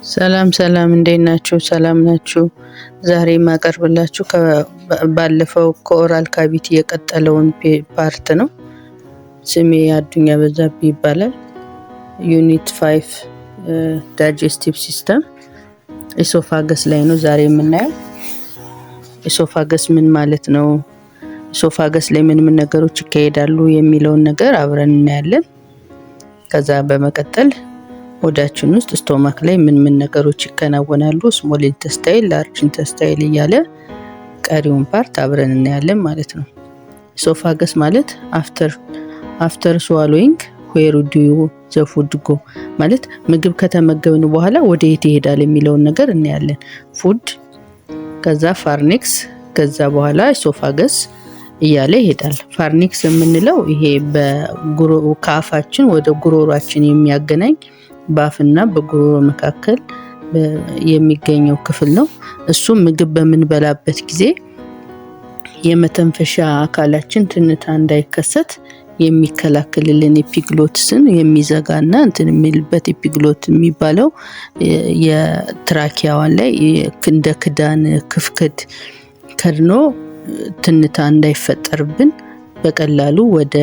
ሰላም ሰላም እንዴት ናችሁ? ሰላም ናችሁ? ዛሬ ማቀርብላችሁ ባለፈው ከኦራል ካቪቲ የቀጠለውን ፓርት ነው። ስሜ አዱኛ በዛብህ ይባላል። ዩኒት 5 ዳይጀስቲቭ ሲስተም ኢሶፋገስ ላይ ነው ዛሬ የምናየው። ኢሶፋገስ ምን ማለት ነው? ኢሶፋገስ ላይ ምን ነገሮች ይካሄዳሉ የሚለውን ነገር አብረን እናያለን። ከዛ በመቀጠል ሆዳችን ውስጥ ስቶማክ ላይ ምን ነገሮች ይከናወናሉ፣ ስሞል ኢንተስታይል፣ ላርጅ ኢንተስታይል እያለ ቀሪውን ፓርት አብረን እናያለን ማለት ነው። ኢሶፋገስ ማለት አፍተር ስዋሎዊንግ ዌር ዱ ዘ ፉድ ጎ ማለት ምግብ ከተመገብን በኋላ ወደ የት ይሄዳል የሚለውን ነገር እናያለን። ፉድ፣ ከዛ ፋርኒክስ፣ ከዛ በኋላ ኢሶፋገስ እያለ ይሄዳል። ፋርኒክስ የምንለው ይሄ ከአፋችን ወደ ጉሮሯችን የሚያገናኝ በአፍና በጉሮሮ መካከል የሚገኘው ክፍል ነው። እሱም ምግብ በምንበላበት ጊዜ የመተንፈሻ አካላችን ትንታ እንዳይከሰት የሚከላከልልን ኤፒግሎትስን የሚዘጋና እንትን የሚልበት ኤፒግሎት የሚባለው የትራኪያዋን ላይ እንደ ክዳን ክፍክድ ከድኖ ትንታ እንዳይፈጠርብን በቀላሉ ወደ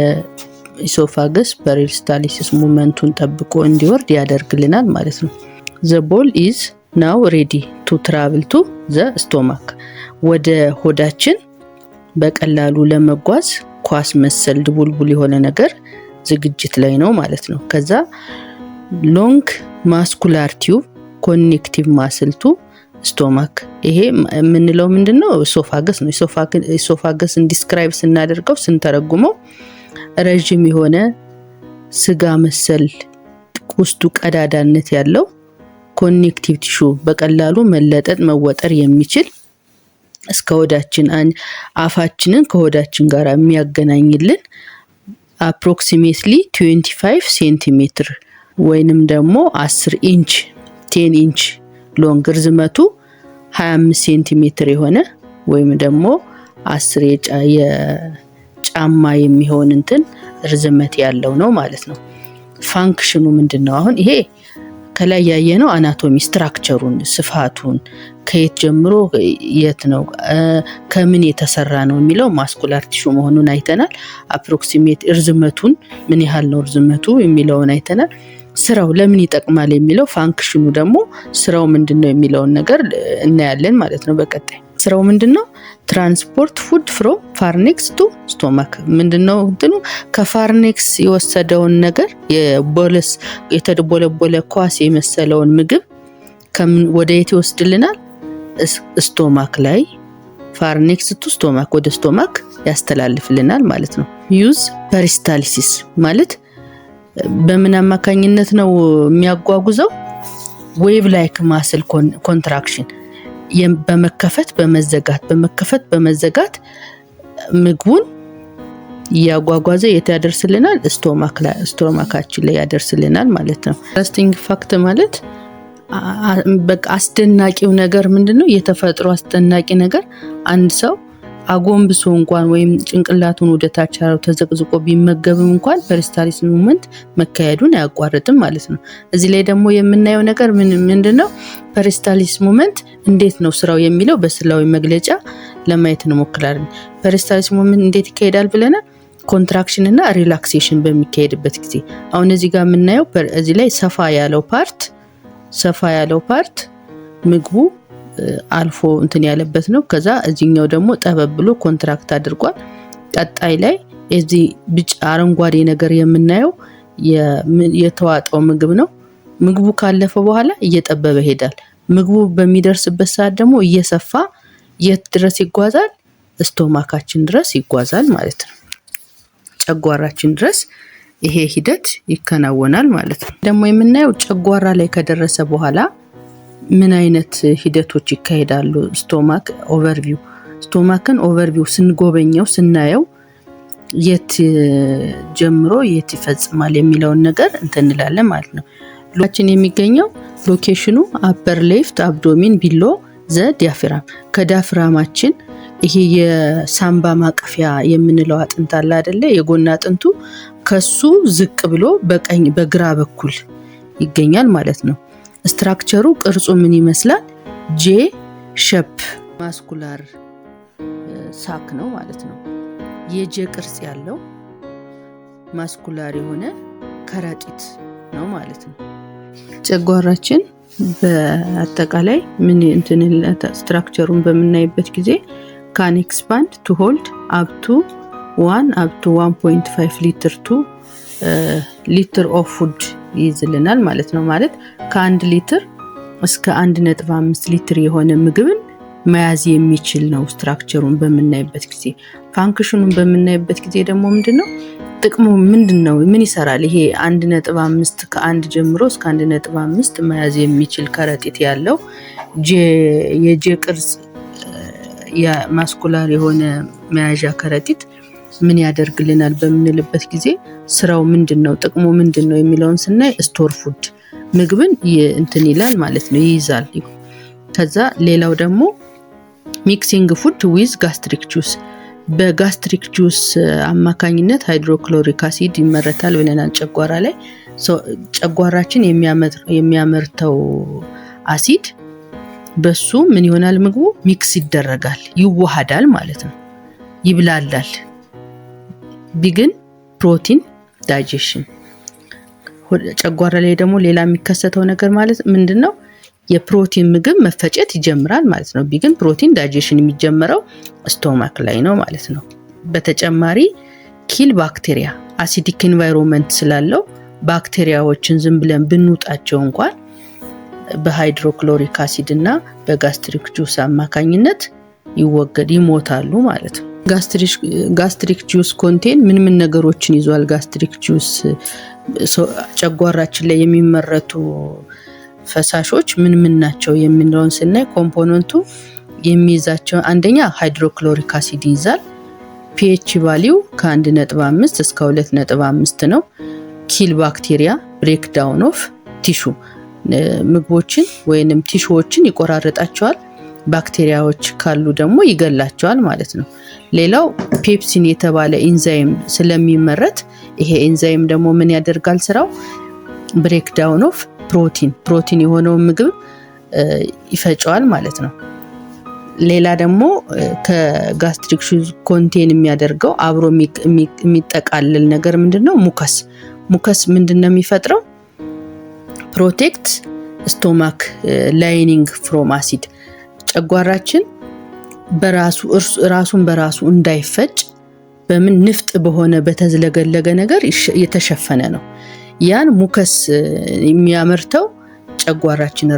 ኢሶፋገስ ፐሪስታሊሲስ ሞመንቱን ጠብቆ እንዲወርድ ያደርግልናል ማለት ነው። the ball is now ready to travel to the stomach ወደ ሆዳችን በቀላሉ ለመጓዝ ኳስ መሰል ድቡልቡል የሆነ ነገር ዝግጅት ላይ ነው ማለት ነው። ከዛ ሎንግ ማስኩላር ቲዩብ ኮኔክቲቭ ማስል ቱ ስቶማክ ይሄ የምንለው ምንድነው? ኢሶፋገስ ነው። ኢሶፋገስን ዲስክራይብ ስናደርገው ስንተረጉመው ረጅም የሆነ ስጋ መሰል ውስጡ ቀዳዳነት ያለው ኮኔክቲቭ ቲሹ በቀላሉ መለጠጥ መወጠር የሚችል እስከ ሆዳችን አፋችንን ከሆዳችን ጋር የሚያገናኝልን አፕሮክሲሜትሊ 25 ሴንቲሜትር ወይንም ደግሞ 10 ኢንች 10 ኢንች ሎንግ ርዝመቱ 25 ሴንቲሜትር የሆነ ወይም ደግሞ 10 ጫማ የሚሆን እንትን ርዝመት ያለው ነው ማለት ነው። ፋንክሽኑ ምንድነው? አሁን ይሄ ከላይ ያየነው አናቶሚ ስትራክቸሩን፣ ስፋቱን ከየት ጀምሮ የት ነው ከምን የተሰራ ነው የሚለው ማስኩላር ቲሹ መሆኑን አይተናል። አፕሮክሲሜት ርዝመቱን ምን ያህል ነው ርዝመቱ የሚለውን አይተናል። ስራው ለምን ይጠቅማል የሚለው ፋንክሽኑ ደግሞ ስራው ምንድነው የሚለውን ነገር እናያለን ማለት ነው። በቀጣይ ስራው ምንድነው? ትራንስፖርት ፉድ ፍሮም ፋርኒክስ ቱ ስቶማክ ምንድነው? እንትኑ ከፋርኒክስ የወሰደውን ነገር የተደቦለቦለ ኳስ የመሰለውን ምግብ ወደ የት ይወስድልናል? ስቶማክ ላይ ፋርኒክስ ቱ ስቶማክ ወደ ስቶማክ ያስተላልፍልናል ማለት ነው። ዩዝ ፐሪስታሊሲስ ማለት በምን አማካኝነት ነው የሚያጓጉዘው? ዌቭ ላይክ ማስል ኮንትራክሽን በመከፈት በመዘጋት ምግቡን ያጓጓዘ የት ያደርስልናል? ስቶማካችን ላይ ያደርስልናል ማለት ነው። ኢንትረስቲንግ ፋክት ማለት በቃ አስደናቂው ነገር ምንድነው? የተፈጥሮ አስደናቂ ነገር አንድ ሰው አጎንብሶ እንኳን ወይም ጭንቅላቱን ወደ ታች ተዘቅዝቆ ቢመገብም እንኳን ፐሪስታሊሲስ ሞመንት መካሄዱን አያቋርጥም ማለት ነው። እዚህ ላይ ደግሞ የምናየው ነገር ምንድነው? ፐሪስታሊሲስ ሞመንት እንዴት ነው ስራው የሚለው በስዕላዊ መግለጫ ለማየት እንሞክራለን። ፐሪስታሊሲስ ሞመንት እንዴት ይካሄዳል ብለናል? ኮንትራክሽን እና ሪላክሴሽን በሚካሄድበት ጊዜ አሁን እዚህ ጋር የምናየው እዚህ ላይ ሰፋ ያለው ፓርት ምግቡ አልፎ እንትን ያለበት ነው። ከዛ እዚህኛው ደግሞ ጠበብ ብሎ ኮንትራክት አድርጓል። ቀጣይ ላይ እዚህ ቢጫ አረንጓዴ ነገር የምናየው የተዋጠው ምግብ ነው። ምግቡ ካለፈ በኋላ እየጠበበ ይሄዳል። ምግቡ በሚደርስበት ሰዓት ደግሞ እየሰፋ የት ድረስ ይጓዛል? ስቶማካችን ድረስ ይጓዛል ማለት ነው። ጨጓራችን ድረስ ይሄ ሂደት ይከናወናል ማለት ነው። ደግሞ የምናየው ጨጓራ ላይ ከደረሰ በኋላ ምን አይነት ሂደቶች ይካሄዳሉ? ስቶማክን ኦቨርቪው ስንጎበኘው ስናየው የት ጀምሮ የት ይፈጽማል የሚለውን ነገር እንላለን ማለት ነው። ሎካችን የሚገኘው ሎኬሽኑ አፐር ሌፍት አብዶሚን ቢሎ ዘ ዲያፍራም ከዲያፍራማችን ይሄ የሳምባ ማቀፊያ የምንለው አጥንት አለ አይደለ? የጎን አጥንቱ ከሱ ዝቅ ብሎ በግራ በኩል ይገኛል ማለት ነው። ስትራክቸሩ ቅርጹ ምን ይመስላል? ጄ ሼፕ ማስኩላር ሳክ ነው ማለት ነው። የጄ ቅርጽ ያለው ማስኩላር የሆነ ከረጢት ነው ማለት ነው። ጨጓራችን በአጠቃላይ ምን ስትራክቸሩን በምናይበት ጊዜ can expand to hold up to 1.5 ሊትር to ሊትር ኦፍ ፉድ ይይዝልናል ማለት ነው። ማለት ከ1 ሊትር እስከ 1.5 ሊትር የሆነ ምግብን መያዝ የሚችል ነው ስትራክቸሩን በምናይበት ጊዜ። ፋንክሽኑን በምናይበት ጊዜ ደግሞ ምንድነው ጥቅሙ ምንድነው? ምን ይሰራል? ይሄ 1.5 ከ1 ጀምሮ እስከ 1.5 መያዝ የሚችል ከረጢት ያለው የጄ ቅርጽ የማስኩላር የሆነ መያዣ ከረጢት ምን ያደርግልናል በምንልበት ጊዜ ስራው ምንድነው? ጥቅሙ ምንድነው የሚለውን ስናይ ስቶር ፉድ ምግብን እንትን ይላል ማለት ነው፣ ይይዛል። ከዛ ሌላው ደግሞ ሚክሲንግ ፉድ ዊዝ ጋስትሪክ ጁስ በጋስትሪክ ጁስ አማካኝነት ሃይድሮክሎሪክ አሲድ ይመረታል ብለናል ጨጓራ ላይ። ጨጓራችን የሚያመርተው አሲድ በሱ ምን ይሆናል? ምግቡ ሚክስ ይደረጋል፣ ይዋሃዳል ማለት ነው፣ ይብላላል። ቢግን ፕሮቲን ዳይጀሽን ጨጓራ ላይ ደግሞ ሌላ የሚከሰተው ነገር ማለት ምንድነው? የፕሮቲን ምግብ መፈጨት ይጀምራል ማለት ነው። ቢግን ፕሮቲን ዳይጀሽን የሚጀምረው ስቶማክ ላይ ነው ማለት ነው። በተጨማሪ ኪል ባክቴሪያ አሲዲክ ኢንቫይሮንመንት ስላለው ባክቴሪያዎችን ዝም ብለን ብንውጣቸው እንኳን በሃይድሮክሎሪክ አሲድ እና በጋስትሪክ ጁስ አማካኝነት ይሞታሉ ማለት ነው። ጋስትሪክ ጁስ ኮንቴን ምን ነገሮችን ይዟል? ጋስትሪክ ጁስ ጨጓራችን ላይ የሚመረቱ ፈሳሾች ምን ናቸው የሚለውን ስናይ ኮምፖነንቱ የሚይዛቸው አንደኛ ሃይድሮክሎሪክ አሲድ ይይዛል። pH ቫልዩ ከ1.5 እስከ 2.5 ነው። ኪል ባክቴሪያ ብሬክ ዳውን ኦፍ ቲሹ ምግቦችን ወይንም ቲሹዎችን ይቆራረጣቸዋል። ባክቴሪያዎች ካሉ ደግሞ ይገላቸዋል ማለት ነው። ሌላው ፔፕሲን የተባለ ኢንዛይም ስለሚመረት ይሄ ኢንዛይም ደግሞ ምን ያደርጋል? ስራው ብሬክ ዳውን ኦፍ ፕሮቲን የሆነው ምግብ ይፈጫዋል ማለት ነው። ሌላ ደግሞ ከጋስትሪክ ጁስ ኮንቴን የሚያደርገው አብሮ የሚጠቃልል ነገር ምንድነው? ሙከስ ምንድነው የሚፈጥረው? ፕሮቴክት ስቶማክ ላይኒንግ ፍሮም አሲድ ጨጓራችን ራሱን በራሱ እንዳይፈጭ በምን ንፍጥ በሆነ በተዝለገለገ ነገር የተሸፈነ ነው። ያን ሙከስ የሚያመርተው ጨጓራችን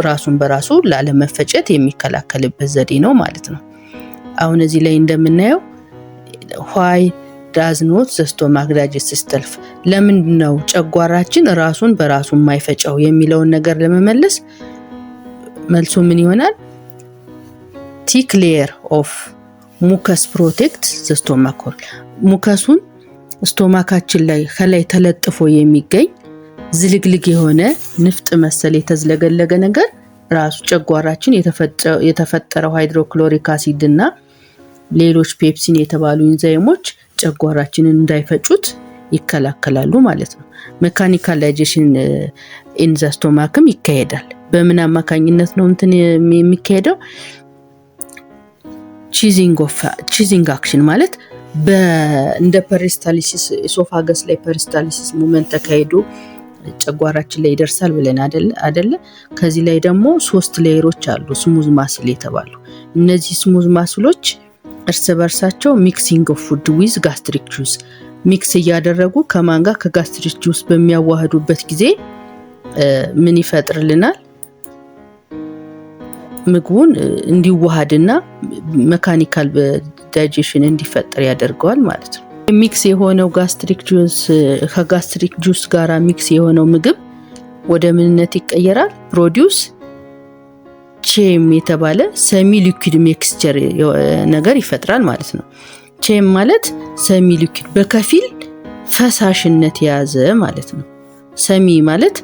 ራሱን በራሱ ላለመፈጨት የሚከላከልበት ዘዴ ነው ማለት ነው። አሁን እዚህ ላይ እንደምናየው why does not the stomach digest itself ለምንድነው ጨጓራችን ራሱን በራሱ የማይፈጨው የሚለውን ነገር ለመመለስ መልሱ ምን ይሆናል? thick layer of mucus protects the stomach wall ሙከሱን ስቶማካችን ላይ ከላይ ተለጥፎ የሚገኝ ዝልግልግ የሆነ ንፍጥ መሰል የተዝለገለገ ነገር ራሱ ጨጓራችን የተፈጠረው ሃይድሮክሎሪክ አሲድ እና ሌሎች ፔፕሲን የተባሉ ኢንዛይሞች ጨጓራችንን እንዳይፈጩት ይከላከላሉ ማለት ነው። ሜካኒካል ዳይጀሽን ኢን ዘ ስቶማክም ይካሄዳል። በምን አማካኝነት ነው የሚካሄደው? ቺዚንግ አክሽን ማለት እንደ ፐሪስታሊሲስ ኢሶፋገስ ላይ ፐሪስታሊሲስ ሙቭመንት ተካሂዶ ጨጓራችን ላይ ይደርሳል ብለን አይደለ? ከዚህ ላይ ደግሞ 3 ሌየሮች አሉ ስሙዝ ማስል የተባሉ። እነዚህ ስሙዝ ማስሎች እርስ በርሳቸው ሚክሲንግ ኦፍ ፉድ ዊዝ ጋስትሪክ ጁስ ሚክስ እያደረጉ ከማን ጋር? ከጋስትሪክ ጁስ በሚያዋህዱበት ጊዜ ምን ይፈጥርልናል? ምግቡን እንዲዋሃድና ሜካኒካል ዳይጀሽን እንዲፈጠር ያደርገዋል ማለት ነው። ሚክስ የሆነው ጋስትሪክ ጁስ ከጋስትሪክ ጁስ ጋራ ሚክስ የሆነው ምግብ ወደ ምንነት ይቀየራል? ፕሮዲዩስ ቼም የተባለ ሰሚ ሊኩዊድ ሚክስቸር ነገር ይፈጥራል ማለት ነው። ቼም ማለት ሰሚ ሊኩዊድ በከፊል ፈሳሽነት የያዘ ማለት ነው። ሰሚ ማለት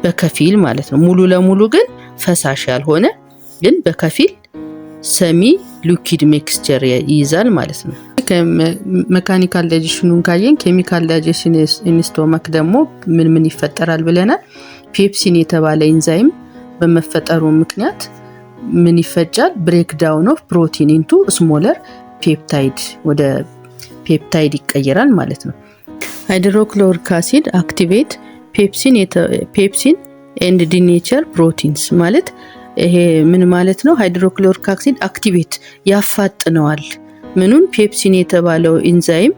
በከፊል ማለት ነው። ሙሉ ለሙሉ ግን ፈሳሽ ያልሆነ ግን በከፊል ሰሚ ሊኩዊድ ሚክስቸር ይይዛል ማለት ነው። ሜካኒካል ዳይጀሽኑን ካየን ኬሚካል ዳይጀሽን ኢን ስቶማክ ደግሞ ምን ይፈጠራል ብለናል? ፔፕሲን የተባለ ኢንዛይም በመፈጠሩ ምክንያት ምን ይፈጫል? ብሬክ ዳውን ኦፍ ፕሮቲን ኢንቱ ስሞለር ፔፕታይድ ወደ ፔፕታይድ ይቀየራል ማለት ነው። ሃይድሮክሎሪክ አሲድ አክቲቬት ፔፕሲን ኤንድ ዲኔቸር ፕሮቲንስ ማለት ይሄ ምን ማለት ነው? ሃይድሮክሎሪክ አሲድ አክቲቬት ያፋጥነዋል ምኑን? ፔፕሲን የተባለው ኢንዛይም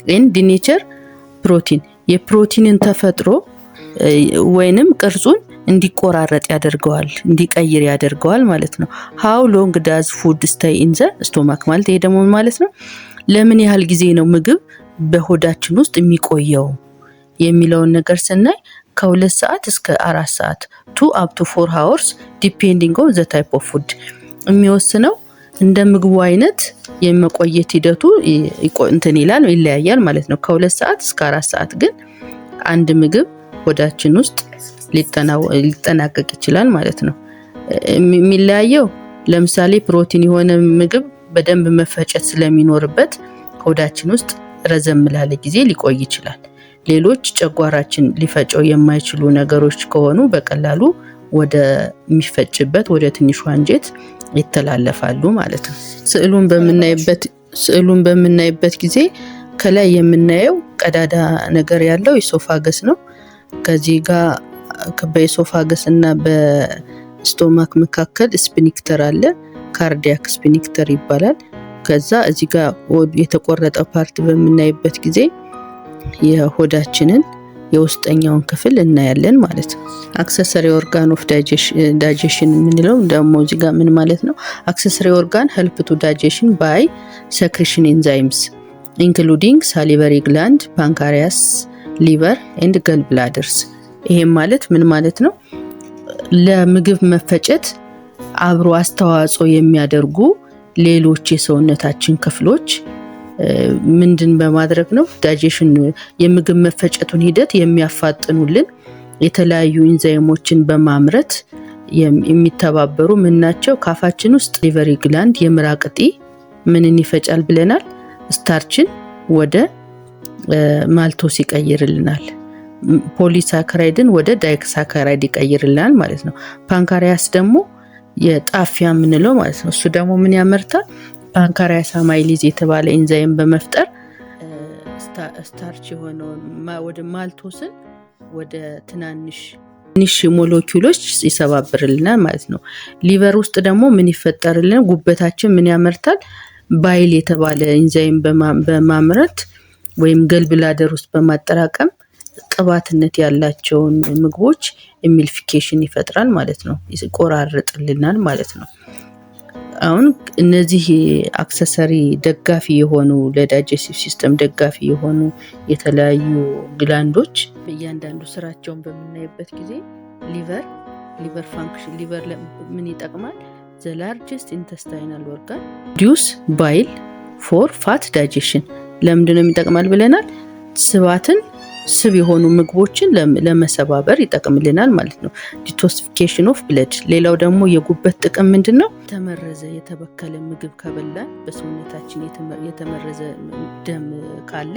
ኤንድ ዲኔቸር ፕሮቲን የፕሮቲንን ተፈጥሮ ወይንም ቅርጹን እንዲቆራረጥ ያደርገዋል፣ እንዲቀይር ያደርገዋል ማለት ነው። how long does food stay in the stomach ማለት ይሄ ደግሞ ማለት ነው ለምን ያህል ጊዜ ነው ምግብ በሆዳችን ውስጥ የሚቆየው የሚለውን ነገር ስናይ ከ2 ሰዓት እስከ 4 ሰዓት 2 up to 4 hours depending on the type of food የሚወስነው እንደ ምግቡ አይነት የመቆየት ሂደቱ እንትን ይላል ይለያያል ማለት ነው። ከ2 ሰዓት እስከ 4 ሰዓት ግን አንድ ምግብ ሆዳችን ውስጥ ሊጠናቀቅ ይችላል ማለት ነው። የሚለያየው ለምሳሌ ፕሮቲን የሆነ ምግብ በደንብ መፈጨት ስለሚኖርበት ሆዳችን ውስጥ ረዘም ላለ ጊዜ ሊቆይ ይችላል። ሌሎች ጨጓራችን ሊፈጨው የማይችሉ ነገሮች ከሆኑ በቀላሉ ወደ የሚፈጭበት ወደ ትንሹ አንጀት ይተላለፋሉ ማለት ነው። ስዕሉን በምናይበት ጊዜ ከላይ የምናየው ቀዳዳ ነገር ያለው ኢሶፋገስ ነው። ከዚህ ጋር በኢሶፋገስ እና በስቶማክ መካከል ስፒኒክተር አለ፣ ካርዲያክ ስፒኒክተር ይባላል። ከዛ እዚህ ጋር የተቆረጠ ፓርት በምናይበት ጊዜ የሆዳችንን የውስጠኛውን ክፍል እናያለን ማለት ነው። አክሰሰሪ ኦርጋን ኦፍ ዳይጀሽን የምንለው ደግሞ እዚህ ጋር ምን ማለት ነው? አክሰሰሪ ኦርጋን ሄልፕ ቱ ዳይጀሽን ባይ ሰክሪሽን ኤንዛይምስ ኢንክሉዲንግ ሳሊቨሪ ግላንድ፣ ፓንክሪያስ፣ ሊቨር ኤንድ ገል ብላደርስ። ይሄም ማለት ምን ማለት ነው? ለምግብ መፈጨት አብሮ አስተዋጽኦ የሚያደርጉ ሌሎች የሰውነታችን ክፍሎች ምንድን በማድረግ ነው? ዳይጀሽን የምግብ መፈጨቱን ሂደት የሚያፋጥኑልን የተለያዩ ኢንዛይሞችን በማምረት የሚተባበሩ ምን ናቸው? ካፋችን ውስጥ ሳሊቨሪ ግላንድ የምራቅ እጢ ምንን ይፈጫል ብለናል? ስታርችን ወደ ማልቶስ ይቀይርልናል። ፖሊሳካራይድን ወደ ዳይሳካራይድ ይቀይርልናል ማለት ነው። ፓንክሪያስ ደግሞ የጣፊያ የምንለው ማለት ነው። እሱ ደግሞ ምን ያመርታል? ፓንክሪያስ አማይሊዝ የተባለ ኢንዛይም በመፍጠር ስታርች የሆነውን ወደ ማልቶስን ወደ ትናንሽ ሞለኪውሎች ይሰባብርልናል ማለት ነው። ሊቨር ውስጥ ደግሞ ምን ይፈጠርልናል? ጉበታችን ምን ያመርታል? ባይል የተባለ ኢንዛይም በማምረት ወይም ገልብላደር ውስጥ በማጠራቀም ቅባትነት ያላቸውን ምግቦች ኤሚልፊኬሽን ይፈጥራል ማለት ነው፣ ይቆራርጥልናል ማለት ነው። አሁን እነዚህ አክሰሰሪ ደጋፊ የሆኑ ለዳይጀስቲቭ ሲስተም ደጋፊ የሆኑ የተለያዩ ግላንዶች በእያንዳንዱ ስራቸውን በምናይበት ጊዜ ሊቨር ፋንክሽን ሊቨር ምን ይጠቅማል? the largest intestinal organ produce bile for fat digestion ለምንድን ነው የሚጠቅማል ብለናል? ስብ የሆኑ ምግቦችን ለመሰባበር ይጠቅምልናል ማለት ነው። ዲቶክሲፊኬሽን ኦፍ ብለድ። ሌላው ደግሞ የጉበት ጥቅም ምንድነው? የተመረዘ የተበከለ ምግብ ከበላን በሰውነታችን የተመረዘ ደም ካለ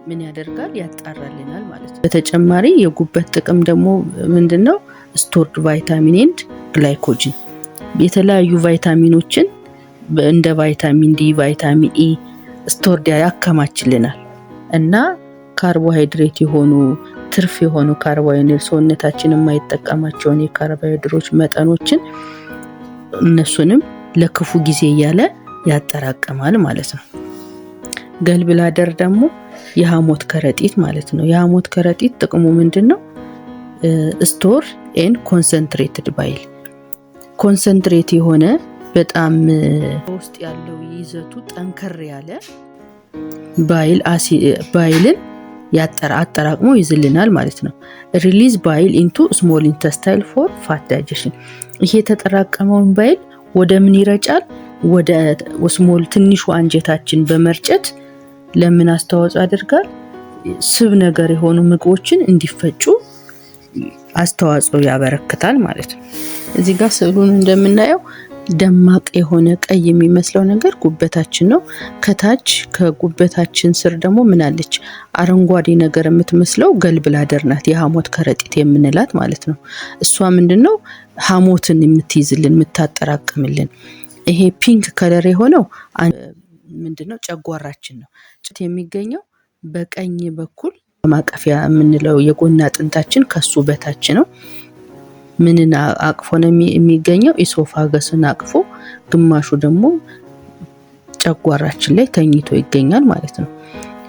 ምን ያደርጋል? ያጣራልናል ማለት ነው። በተጨማሪ የጉበት ጥቅም ደግሞ ምንድነው? ስቶርድ ቫይታሚን ኤንድ ግላይኮጅን የተለያዩ ቫይታሚኖችን እንደ ቫይታሚን ዲ፣ ቫይታሚን ኢ ስቶርድ ያከማችልናል እና ካርቦሃይድሬት የሆኑ ትርፍ የሆኑ ካርቦሃይድሬት ሰውነታችን የማይጠቀማቸውን የካርቦሃይድሬት መጠኖችን እነሱንም ለክፉ ጊዜ እያለ ያጠራቀማል ማለት ነው። ገል ብላደር ደግሞ የሐሞት ከረጢት ማለት ነው። የሐሞት ከረጢት ጥቅሙ ምንድነው? ስቶር ኤንድ ኮንሰንትሬትድ ባይል ኮንሰንትሬት የሆነ በጣም ውስጥ ያለው ይዘቱ ጠንከር ያለ ባይልን አጠራቅሞ ይዝልናል ማለት ነው። ሪሊዝ ባይል ኢንቱ ስሞል ኢንተስታይል ፎር ፋት ዳይጀሽን። ይሄ የተጠራቀመውን ባይል ወደ ምን ይረጫል? ወደ ስሞል ትንሹ አንጀታችን በመርጨት ለምን አስተዋጽኦ ያደርጋል? ስብ ነገር የሆኑ ምግቦችን እንዲፈጩ አስተዋጽኦ ያበረክታል ማለት ነው። እዚህ ጋር ስዕሉን እንደምናየው ደማቅ የሆነ ቀይ የሚመስለው ነገር ጉበታችን ነው። ከታች ከጉበታችን ስር ደግሞ ምን አለች? አረንጓዴ ነገር የምትመስለው ገልብላደር ናት፣ የሐሞት ከረጢት የምንላት ማለት ነው። እሷ ምንድነው? ሐሞትን የምትይዝልን የምታጠራቅምልን። ይሄ ፒንክ ከለር የሆነው ምንድነው? ጨጓራችን ነው። የሚገኘው በቀኝ በኩል ማቀፊያ የምንለው የጎን አጥንታችን ከሱ በታች ነው። ምንን አቅፎ ነው የሚገኘው? ኢሶፋገስን አቅፎ፣ ግማሹ ደግሞ ጨጓራችን ላይ ተኝቶ ይገኛል ማለት ነው።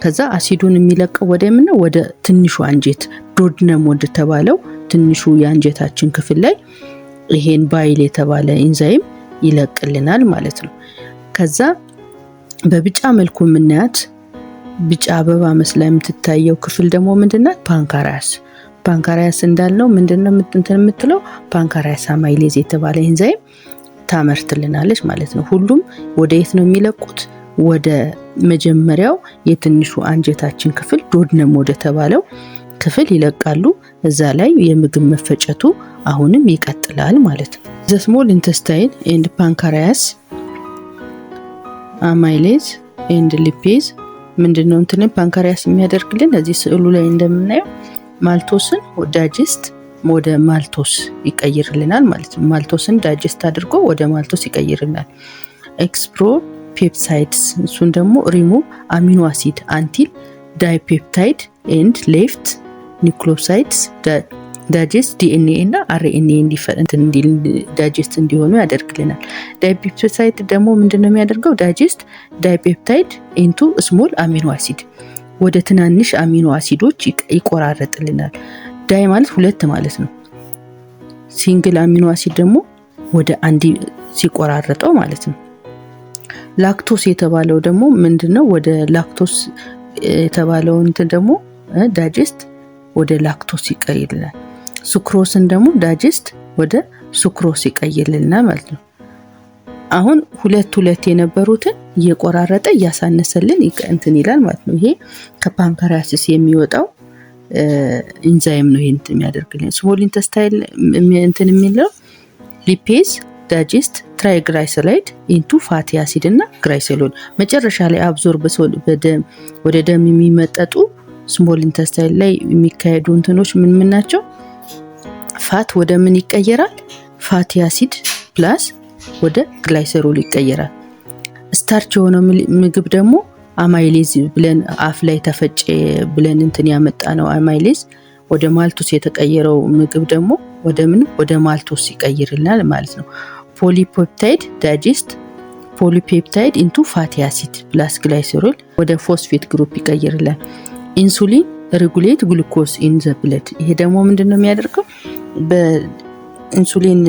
ከዛ አሲዱን የሚለቀው ወደ ምን ነው? ወደ ትንሹ አንጀት ዶድነም ወደ ተባለው ትንሹ የአንጀታችን ክፍል ላይ ይሄን ባይል የተባለ ኢንዛይም ይለቅልናል ማለት ነው። ከዛ በቢጫ መልኩ የምናያት ቢጫ አበባ መስላ የምትታየው ክፍል ደግሞ ምንድናት? ፓንክሪያስ። ፓንክሪያስ እንዳልነው ምንድነው የምትለው? ፓንክሪያስ አማይሌዝ የተባለ ኢንዛይም ታመርትልናለች ማለት ነው። ሁሉም ወደ የት ነው የሚለቁት? ወደ መጀመሪያው የትንሹ አንጀታችን ክፍል ዶድነም ወደ ተባለው ክፍል ይለቃሉ። እዛ ላይ የምግብ መፈጨቱ አሁንም ይቀጥላል ማለት ነው። the small intestine and pancreas amylase and lipase ምንድነው ፓንክሪያስ የሚያደርግልን? እዚህ ስዕሉ ላይ እንደምናየው ማልቶስን ዳይጀስት ወደ ማልቶስ ይቀይርልናል ማለት ነው። ማልቶስን ዳይጀስት አድርጎ ወደ ማልቶስ ይቀይርልናል። ኤክስፕሮ ፔፕሳይድስ እሱን ደግሞ ሪሙቭ አሚኖ አሲድ አንቲል ዳይፔፕታይድ ኤንድ ሌፍት ኒውክሊዮሳይድስ ዳይጀስት ዲኤንኤ እና አርኤንኤ ዳይጀስት እንዲሆኑ ያደርግልናል። ዳይፔፕታይድ ደግሞ ምንድነው የሚያደርገው? ዳይጀስት ዳይፔፕታይድ ኢንቱ ስሞል አሚኖ አሲድ ወደ ትናንሽ አሚኖ አሲዶች ይቆራረጥልናል። ዳይ ማለት ሁለት ማለት ነው። ሲንግል አሚኖ አሲድ ደግሞ ወደ አንድ ሲቆራረጠው ማለት ነው። ላክቶስ የተባለው ደግሞ ምንድነው? ወደ ላክቶስ የተባለው ደግሞ ዳይጀስት ወደ ላክቶስ ይቀይርልናል። ሱክሮስን ደግሞ ዳይጀስት ወደ ሱክሮስ ይቀይርልናል ማለት ነው። አሁን ሁለት የነበሩትን እየቆራረጠ እያሳነሰልን ይላል ማለት ነው። ይሄ ከፓንክሪያስ የሚወጣው ኢንዛይም ነው ይሄን የሚያደርግልን። ስሞል ኢንተስታይል የሚለው ሊፔዝ ዳይጀስት ትራይግላይሰራይድ ኢንቱ ፋቲ አሲድ እና ግላይሰሮል መጨረሻ ላይ አብዞርብ ወደ ደም የሚመጠጡ ስሞል ኢንተስታይል ላይ የሚካሄዱ እንትኖች ምን ናቸው? ፋት ወደ ምን ይቀየራል? ፋቲ አሲድ ፕላስ ወደ ግላይሰሮል ይቀየራል። ስታርች የሆነው ምግብ ደግሞ አማይሌዝ ብለን አፍ ላይ ተፈጨ ብለን ያመጣ ነው። አማይሌዝ ወደ ማልቶስ የተቀየረው ምግብ ደግሞ ወደ ማልቶስ ይቀይርልናል ማለት ነው። ፖሊፔፕታይድ ዳይጀስት ፖሊፔፕታይድ ኢንቱ ፋቲ አሲድ ፕላስ ግላይሰሮል ወደ ፎስፌት ግሩፕ ይቀይርልናል። ኢንሱሊን ሬጉሌት ግሉኮስ ኢን ዘ ብለድ። ይሄ ደግሞ ምንድነው የሚያደርገው? በኢንሱሊን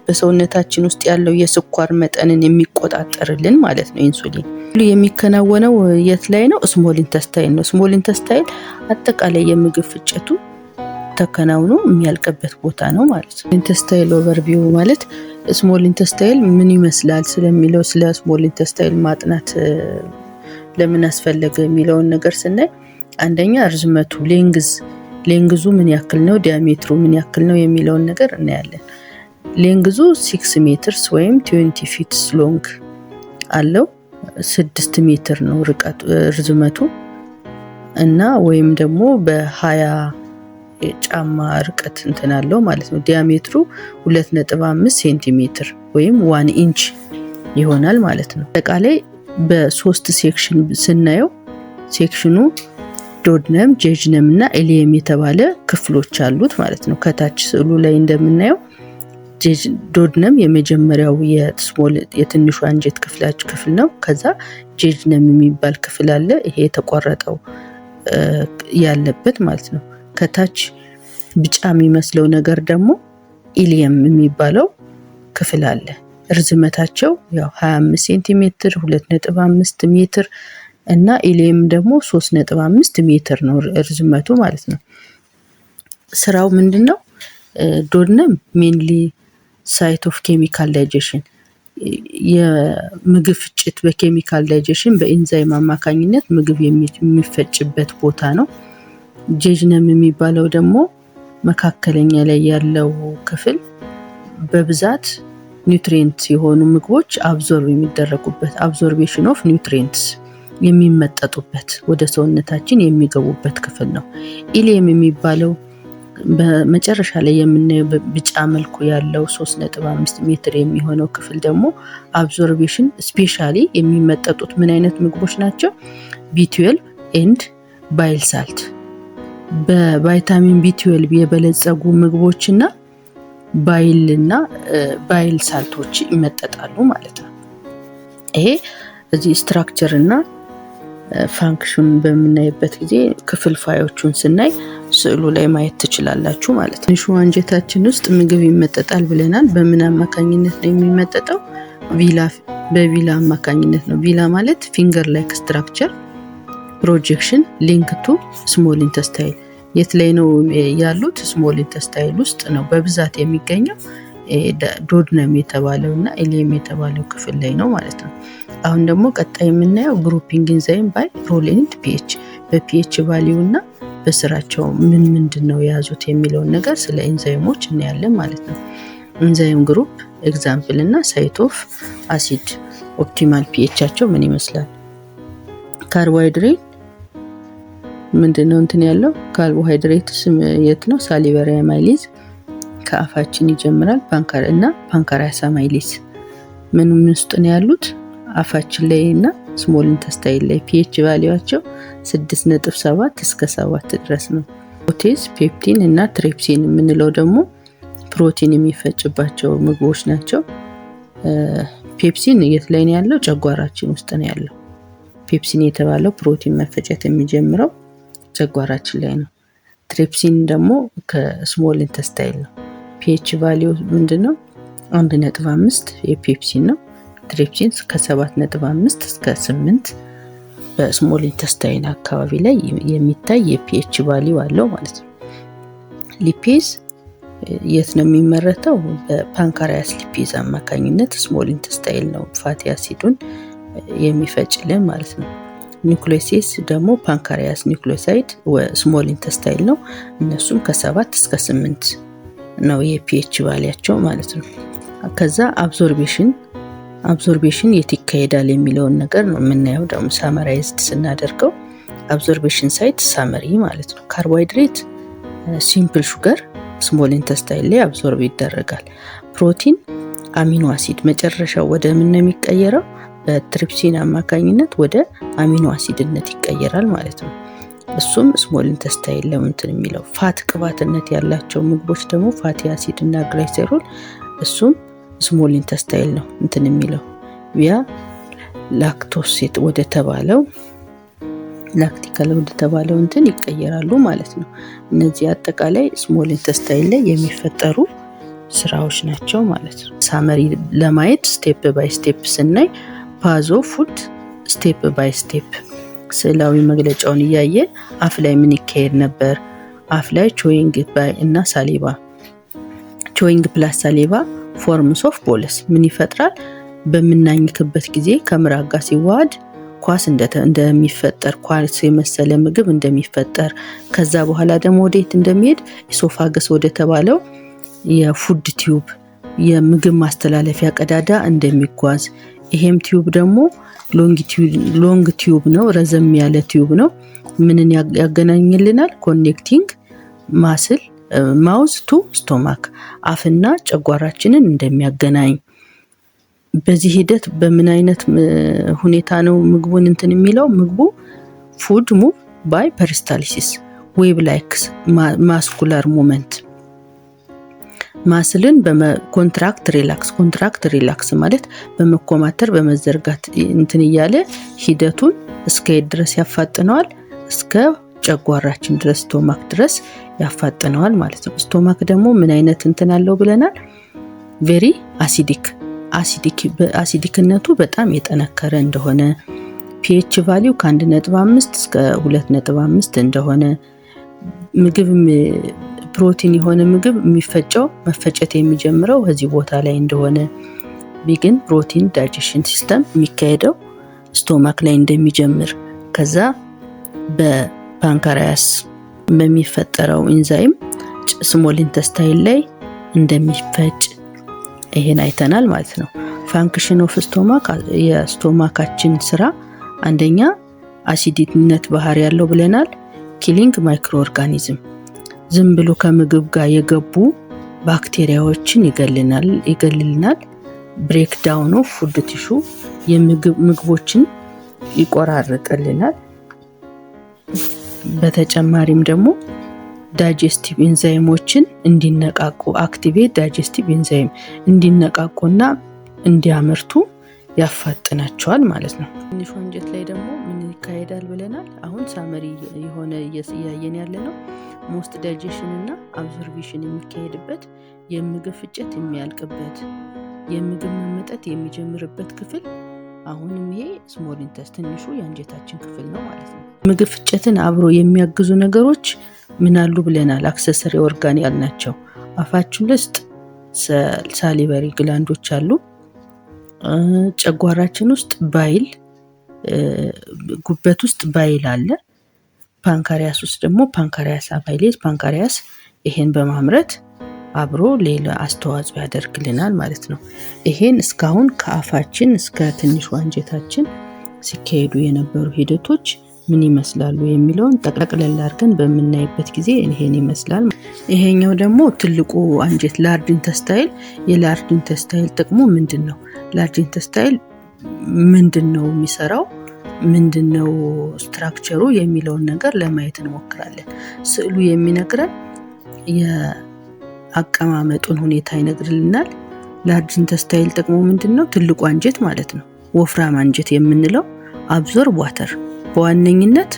በሰውነታችን ውስጥ ያለው የስኳር መጠንን የሚቆጣጠርልን ማለት ነው። ኢንሱሊን የሚከናወነው የት ላይ ነው? ስሞል ኢንተስታይል ነው። ስሞል ኢንተስታይል አጠቃላይ የምግብ ፍጨቱ ተከናውኖ የሚያልቅበት ቦታ ነው ማለት ነው። ኢንተስታይል ኦቨርቪው ማለት ስሞል ኢንተስታይል ምን ይመስላል ስለሚለው ስለ ስሞል ኢንተስታይል ማጥናት ለምን አስፈለገ የሚለውን ነገር ስናይ አንደኛ ርዝመቱ ሌንግዙ ምን ያክል ነው፣ ዲያሜትሩ ምን ያክል ነው የሚለውን ነገር እናያለን። ሌንግዙ 6 ሜትርስ ወይም 20 ፊትስ ሎንግ አለው። 6 ሜትር ነው ርዝመቱ እና ወይም ደግሞ በ20 ጫማ ርቀት አለው ማለት ነው። ዲያሜትሩ 2.5 ሴንቲሜትር ወይም 1 ኢንች ይሆናል ማለት ነው። አጠቃላይ በ3 ሴክሽን ስናየው ሴክሽኑ ዶድነም፣ ጄጅነም እና ኤሊየም የተባለ ክፍሎች አሉት ማለት ነው። ከታች ስዕሉ ላይ እንደምናየው ዶድነም የመጀመሪያው የትንሹ አንጀት ክፍል ነው። ከዛ ጄጅነም የሚባል ክፍል አለ። ይሄ የተቆረጠው ያለበት ማለት ነው። ከታች ቢጫ የሚመስለው ነገር ደግሞ ኢሊየም የሚባለው ክፍል አለ። ርዝመታቸው 25 ሴንቲሜትር 2.5 ሜትር እና ኢሊየም ደግሞ 3.5 ሜትር ነው ርዝመቱ ማለት ነው። ስራው ምንድነው? ዶድነም ሜንሊ ሳይት ኦፍ ኬሚካል ዳይጀሽን የምግብ ፍጭት በኬሚካል ዳይጀሽን በኢንዛይም አማካኝነት ምግብ የሚፈጭበት ቦታ ነው። ጄጅነም የሚባለው ደግሞ መካከለኛ ላይ ያለው ክፍል በብዛት ኒውትሪየንትስ የሆኑ ምግቦች አብዞርብ የሚደረጉበት አብዞርቤሽን ኦፍ ኒውትሪየንትስ የሚመጠጡበት ወደ ሰውነታችን የሚገቡበት ክፍል ነው። ኢሊየም የሚባለው በመጨረሻ ላይ የምናየው በቢጫ መልኩ ያለው 3.5 ሜትር የሚሆነው ክፍል ደግሞ አብዞርቤሽን ስፔሻሊ የሚመጠጡት ምን አይነት ምግቦች ናቸው? B12 ኤንድ ባይል ሳልት በቫይታሚን B12 የበለጸጉ ምግቦችና ባይል ሳልቶች ይመጠጣሉ ማለት ነው። ይሄ እዚህ ስትራክቸር እና ፋንክሽን በምናይበት ጊዜ ክፍልፋዮቹን ስናይ ስዕሉ ላይ ማየት ትችላላችሁ ማለት ነው። ትንሹ አንጀታችን ውስጥ ምግብ ይመጠጣል ብለናል። በምን አማካኝነት ነው የሚመጠጠው? በቪላ አማካኝነት ነው። ቪላ ማለት ፊንገር ላይክ ስትራክቸር ፕሮጀክሽን ሊንክ ቱ ስሞል ኢንተስታይል። የት ላይ ነው ያሉት? ስሞል ኢንተስታይል ውስጥ ነው በብዛት የሚገኘው። ዶድነም የተባለው እና ኢሊየም የተባለው ክፍል ላይ ነው ማለት ነው። አሁን ደግሞ ቀጣይ የምናየው ግሩፒንግ ኢንዛይም ባይ ሮል ኤንድ ፒኤች በፒኤች ቫልዩ እና በስራቸው ምንድን ነው የያዙት የሚለውን ነገር ስለ ኢንዛይሞች እናያለን ማለት ነው። ኢንዛይም ግሩፕ ኤግዛምፕል እና ሳይት ኦፍ አሲድ ኦፕቲማል ፒኤቻቸው ምን ይመስላል? ካርቦሃይድሬት ምንድነው እንትን ያለው? ካርቦሃይድሬትስ የት ነው? ሳሊቨሪ አማይሌዝ ከአፋችን ይጀምራል። ፓንካሪያስ አማይሌዝ ምን ውስጥ ነው ያሉት? አፋችን ላይ እና ስሞል ኢንተስታይል ላይ። ፒኤች ቫልዩአቸው 6.7 እስከ 7 ድረስ ነው። ፕሮቴዝ፣ ፔፕቲን እና ትሪፕሲን የምንለው ደግሞ ፕሮቲን የሚፈጭባቸው ምግቦች ናቸው። ፔፕሲን የት ላይ ነው ያለው? ጨጓራችን ውስጥ ነው ያለው። ፔፕሲን የተባለው ፕሮቲን መፈጨት የሚጀምረው ጨጓራችን ላይ ነው። ትሪፕሲን ደግሞ ከስሞል ኢንተስታይል ነው። ፒኤች ቫልዩ ምንድነው? 1.5 የፔፕሲን ነው። ትሪፕሲን ከ7.5 እስከ 8 በስሞል ኢንተስታይን አካባቢ ላይ የሚታይ የፒኤች ቫልዩ አለው ማለት ነው። ሊፔዝ የት ነው የሚመረተው? በፓንካሪያስ ሊፔዝ አማካኝነት ስሞል ኢንተስታይል ነው ፋቲ አሲዱን የሚፈጭልን ማለት ነው። ኒውክሊዮሲስ ደግሞ ፓንካሪያስ ኒውክሊዮሳይድ ስሞል ኢንተስታይል ነው። እነሱም ከ7 እስከ 8 ነው የፒኤች ቫልያቸው ማለት ነው። ከዛ አብዞርቤሽን የት ይካሄዳል የሚለውን ነገር ነው የምናየው። ደግሞ ሳመራይዝድ ስናደርገው አብዞርቤሽን ሳይት ሳመሪ ማለት ነው። ካርቦሃይድሬት ሲምፕል ሹገር ስሞል ኢንተስታይል ላይ አብዞርብ ይደረጋል። ፕሮቲን አሚኖ አሲድ መጨረሻው ወደ ምን ነው የሚቀየረው? በትሪፕሲን አማካኝነት ወደ አሚኖ አሲድነት ይቀየራል ማለት ነው። እሱም ስሞል ኢንተስታይል ለምንትን የሚለው። ፋት ቅባትነት ያላቸው ምግቦች ደግሞ ፋቲ አሲድ እና ግላይሴሮል እሱም ስሞል ኢንተስታይል ነው እንትን የሚለው ቪያ ላክቶሴት ወደ ተባለው እንትን ይቀየራሉ ማለት ነው። እነዚህ አጠቃላይ ስሞል ኢንተስታይል ላይ የሚፈጠሩ ስራዎች ናቸው ማለት ነው። ሳመሪ ለማየት ስቴፕ ባይ ስቴፕ ስናይ ፓዞ ፉድ ስቴፕ ባይ ስቴፕ ስዕላዊ መግለጫውን እያየ አፍ ላይ ምን ይካሄድ ነበር? አፍ ላይ ቾይንግ እና ሳሊቫ ቾይንግ ፕላስ ሳሊቫ ፎርምስ ኦፍ ቦለስ ምን ይፈጥራል? በምናኝክበት ጊዜ ከምራቅ ጋር ሲዋሃድ ኳስ እንደሚፈጠር ኳስ የመሰለ ምግብ እንደሚፈጠር ከዛ በኋላ ደግሞ ወዴት እንደሚሄድ ኢሶፋገስ ወደ ተባለው የፉድ ቲዩብ የምግብ ማስተላለፊያ ቀዳዳ እንደሚጓዝ ይሄም ቲዩብ ደግሞ ሎንግ ቲዩብ ነው፣ ረዘም ያለ ቲዩብ ነው። ምንን ያገናኝልናል? ኮኔክቲንግ ማስል ማውዝ ቱ ስቶማክ አፍና ጨጓራችንን እንደሚያገናኝ። በዚህ ሂደት በምን አይነት ሁኔታ ነው ምግቡን እንትን የሚለው? ምግቡ ፉድ ሙቭ ባይ ፐሪስታሊሲስ ዌብ ላይክስ ማስኩላር ሙቭመንት ማስልን በኮንትራክት ሪላክስ ማለት በመኮማተር በመዘርጋት እንትን እያለ ሂደቱን እስከ የት ድረስ ያፋጥነዋል? እስከ ጨጓራችን ድረስ ስቶማክ ድረስ ያፋጥነዋል ማለት ነው። ስቶማክ ደግሞ ምን አይነት እንትን አለው ብለናል? ቬሪ አሲዲክነቱ በጣም የጠነከረ እንደሆነ፣ ፒኤች ቫልዩ ከ1.5 እስከ 2.5 እንደሆነ፣ ምግብ ፕሮቲን የሆነ ምግብ መፈጨት የሚጀምረው ከዚህ ቦታ ላይ እንደሆነ፣ ቢግን ፕሮቲን ዳይጀሽን ሲስተም የሚካሄደው ስቶማክ ላይ እንደሚጀምር፣ ከዛ በፓንካሪያስ በሚፈጠረው ኢንዛይም ስሞል ኢንተስታይል ላይ እንደሚፈጭ፣ ይሄን አይተናል ማለት ነው። ፋንክሽን ኦፍ ስቶማክ የስቶማካችን ስራ አንደኛ አሲዲነት ባህሪ ያለው ብለናል። ኪሊንግ ማይክሮ ኦርጋኒዝም ዝም ብሎ ከምግብ ጋር የገቡ ባክቴሪያዎችን ይገልልናል። ብሬክ ዳውን ኦፍ ፉድ ቲሹ ምግቦችን ይቆራርጥልናል። በተጨማሪም ደግሞ ዳይጀስቲቭ ኢንዛይሞችን እንዲነቃቁ አክቲቬት ዳይጀስቲቭ ኢንዛይም እንዲነቃቁና እንዲያመርቱ ያፋጥናቸዋል ማለት ነው። ትንሹ አንጀት ላይ ደግሞ ምን ይካሄዳል ብለናል? አሁን ሳመሪ የሆነ እያየን ያለ ነው። ሞስት ዳይጀሽን እና አብዞርቤሽን የሚካሄድበት የምግብ ፍጨት የሚያልቅበት የምግብ መመጠጥ የሚጀምርበት ክፍል አሁንም ይሄ ስሞል ኢንተስታይን ትንሹ የአንጀታችን ክፍል ነው ማለት ነው። ምግብ ፍጨትን አብሮ የሚያግዙ ነገሮች ምን አሉ ብለናል? አክሰሰሪ ኦርጋን ያልናቸው አፋችን ውስጥ ሳሊቨሪ ግላንዶች አሉ። ጨጓራችን ውስጥ ባይል፣ ጉበት ውስጥ ባይል አለ። ፓንካሪያስ ውስጥ ደግሞ ፓንካሪያስ አባይሌት ፓንካሪያስ ይሄን በማምረት አብሮ ሌላ አስተዋጽኦ ያደርግልናል ማለት ነው። ይሄን እስካሁን ከአፋችን እስከ ትንሹ አንጀታችን ሲካሄዱ የነበሩ ሂደቶች ምን ይመስላሉ የሚለውን ጠቅለል አድርገን በምናይበት ጊዜ ይሄን ይመስላል። ይሄኛው ደግሞ ትልቁ አንጀት ላርጅ ኢንተስታይል። የላርጅ ኢንተስታይል ጥቅሙ ምንድነው? ላርጅ ኢንተስታይል ምንድነው የሚሰራው? ምንድነው ስትራክቸሩ የሚለውን ነገር ለማየት እንሞክራለን። ስዕሉ የሚነግረን የአቀማመጡን ሁኔታ ይነግርልናል። ላርጅ ኢንተስታይል ጥቅሙ ምንድነው? ትልቁ አንጀት ማለት ነው። ወፍራም አንጀት የምንለው አብዞርብ ዋተር በዋነኝነት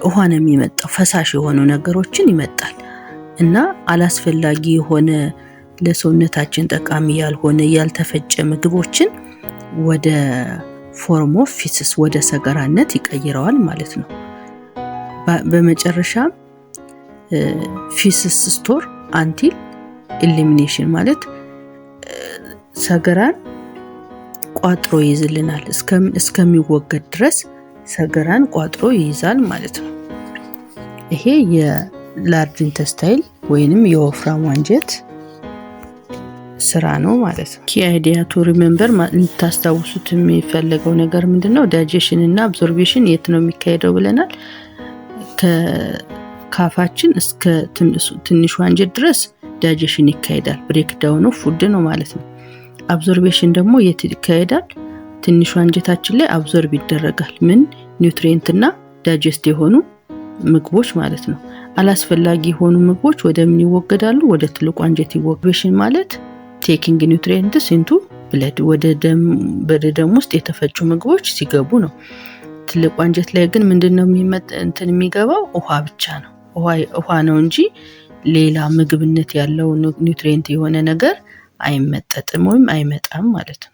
ውሃ ነው የሚመጣው። ፈሳሽ የሆኑ ነገሮችን ይመጣል እና አላስፈላጊ የሆነ ለሰውነታችን ጠቃሚ ያልሆነ ያልተፈጨ ምግቦችን ወደ ፎርም ኦፍ ፊስስ ወደ ሰገራነት ይቀይረዋል ማለት ነው። በመጨረሻም ፊስስ ስቶር አንቲል ኢሊሚኔሽን ማለት ሰገራን ቋጥሮ ይይዝልናል። እስከሚወገድ ድረስ ሰገራን ቋጥሮ ይይዛል ማለት ነው። ይሄ የላርጅ ኢንተስታይል ወይንም የወፍራም አንጀት ስራ ነው ማለት ነው። ኪ አይዲያ ቱ ሪሜምበር እንታስታውሱት የሚፈልገው ነገር ምንድነው? ዳይጀሽን እና አብዞርቤሽን የት ነው የሚካሄደው ብለናል? ከካፋችን እስከ ትንሹ አንጀት ድረስ ዳይጀሽን ይካሄዳል። ብሬክ ዳውን ኦፍ ፉድ ነው ማለት ነው። አብዞርቤሽን ደግሞ የት ይካሄዳል? ትንሹ አንጀታችን ላይ አብዞርብ ይደረጋል። ምን ኒውትሪየንት እና ዳይጀስት የሆኑ ምግቦች ማለት ነው። አላስፈላጊ የሆኑ ምግቦች ወደ ምን ይወገዳሉ? ወደ ትልቁ አንጀት ይወገዳሉ። ማለት ቴኪንግ ኒውትሪየንትስ ኢንቱ ብለድ ወደ ደም ውስጥ የተፈጩ ምግቦች ሲገቡ ነው። ትልቁ አንጀት ላይ ግን ምንድነው የሚገባው? ውሃ ብቻ ነው። ውሃ ነው እንጂ ሌላ ምግብነት ያለው ኒውትሪየንት የሆነ ነገር አይመጠጥም ወይም አይመጣም ማለት ነው።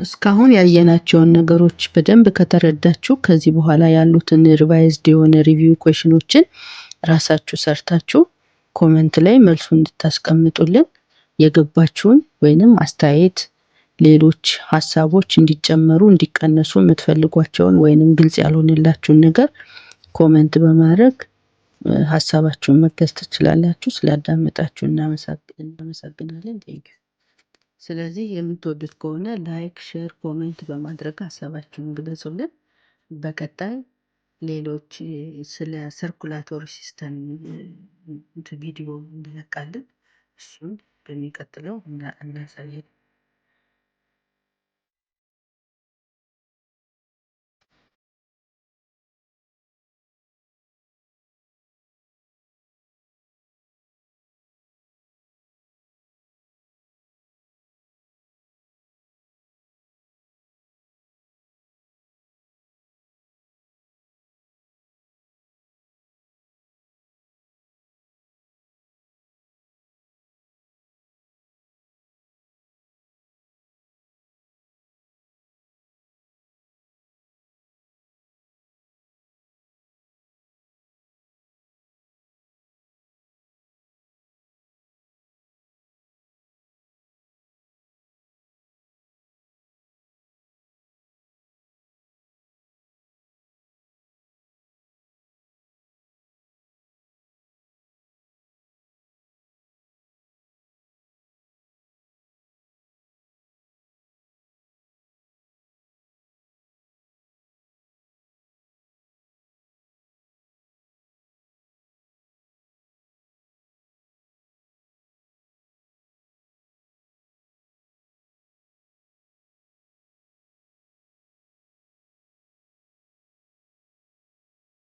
እስካሁን ያየናቸውን ነገሮች በደንብ ከተረዳችሁ ከዚህ በኋላ ያሉትን ሪቫይዝድ የሆነ ሪቪው ኩዌሽኖችን ራሳችሁ ሰርታችሁ ኮሜንት ላይ መልሱ እንድታስቀምጡልን የገባችሁን ወይንም አስተያየት ሌሎች ሐሳቦች እንዲጨመሩ እንዲቀነሱ የምትፈልጓቸውን ወይንም ግልጽ ያልሆነላችሁን ነገር ኮሜንት በማድረግ ሐሳባችሁን መግለጽ ትችላላችሁ። ስላዳመጣችሁ እናመሰግናለን። ቴንኪው። ስለዚህ የምትወዱት ከሆነ ላይክ፣ ሼር፣ ኮሜንት በማድረግ ሐሳባችሁን ግለጹልን። በቀጣይ ሌሎች ስለ ሰርኩላቶሪ ሲስተም ቪዲዮ እንለቃለን። እሱን በሚቀጥለው እናሳያለን።